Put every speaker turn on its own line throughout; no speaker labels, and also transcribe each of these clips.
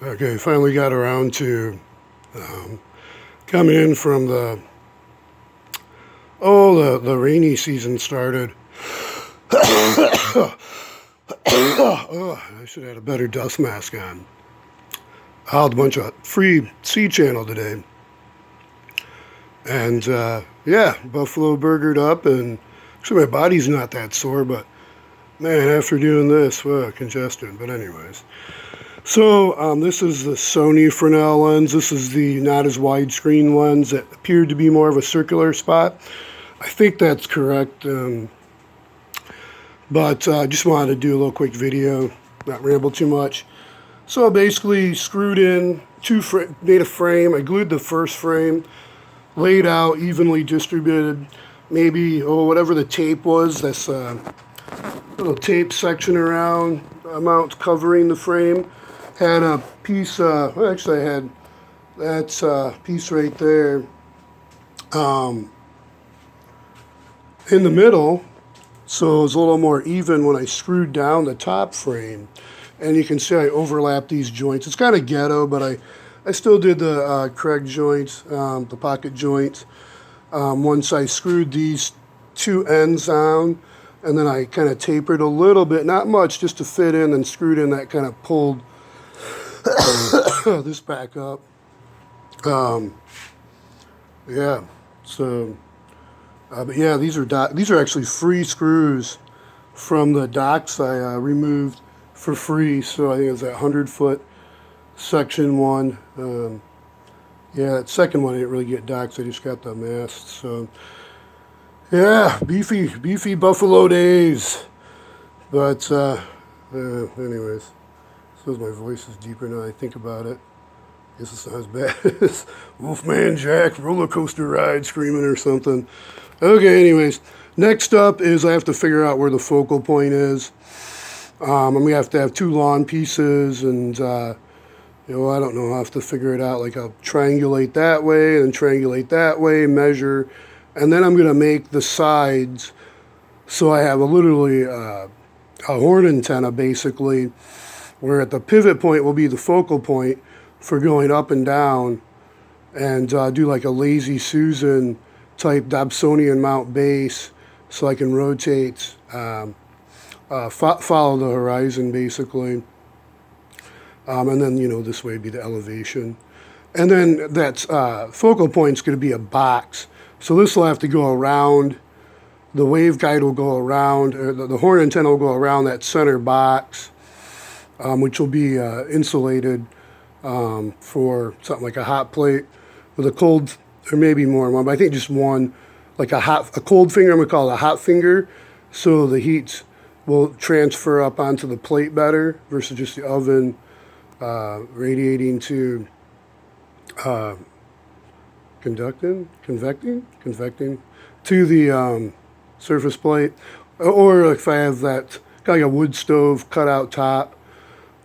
Okay, finally got around to um, coming in from the rainy season started. Oh, I should have had a better dust mask on. I had a bunch of free C channel today. And yeah, buffalo burgered up, and actually my body's not that sore, but man, after doing this, congestion. But anyways, so this is the Sony Fresnel lens. This is the not as widescreen lens that appeared to be more of a circular spot. I think that's correct, but I just wanted to do a little quick video, not ramble too much. So basically screwed in made a frame. I glued the first frame, laid out, evenly distributed, maybe, whatever the tape was, that's little tape section around, amount covering the frame. Had a piece, actually I had that piece right there in the middle, so it was a little more even when I screwed down the top frame. And you can see I overlap these joints. It's kind of ghetto, but I still did the Craig joints, the pocket joints. Once I screwed these two ends on, and then I kind of tapered a little bit, not much, just to fit in, and screwed in, that kind of pulled this back up. Yeah, so, but yeah, these are actually free screws from the docks I removed for free. So I think it's that 100-foot section one. Yeah, that second one I didn't really get docks. I just got the mast. So yeah, beefy buffalo days. But anyways, suppose my voice is deeper now I think about it. Guess it's not as bad as Wolfman Jack roller coaster ride screaming or something. Okay, anyways, next up is I have to figure out where the focal point is. And we have to have two lawn pieces, and I don't know, I'll have to figure it out. Like, I'll triangulate that way and triangulate that way, measure, and then I'm going to make the sides so I have literally a horn antenna, basically, where at the pivot point will be the focal point for going up and down, and do like a Lazy Susan type Dobsonian mount base, so I can rotate, follow the horizon, basically. And then, this way would be the elevation. And then that focal point's going to be a box. So this will have to go around, the waveguide will go around, or the horn antenna will go around that center box, which will be insulated for something like a hot plate with a cold, or maybe more than one, but I think just one, like a cold finger, I'm going to call it a hot finger, so the heat will transfer up onto the plate better versus just the oven radiating to convecting to the surface plate. Or if I have that kind of like a wood stove cutout top,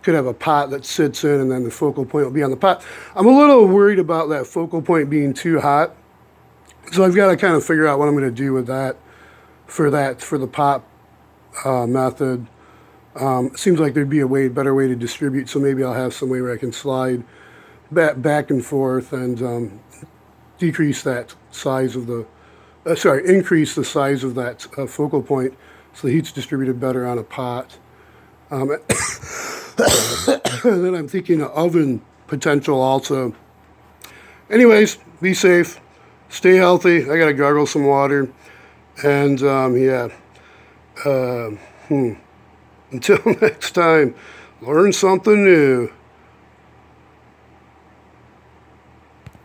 could have a pot that sits in, and then the focal point will be on the pot. I'm a little worried about that focal point being too hot, so I've got to kind of figure out what I'm going to do with that for the pot method. It seems like there'd be a better way to distribute, so maybe I'll have some way where I can slide back and forth and decrease that size of the, increase the size of that focal point so the heat's distributed better on a pot. And then I'm thinking of oven potential also. Anyways, be safe, stay healthy. I gotta gargle some water, and yeah. Until next time, learn something new.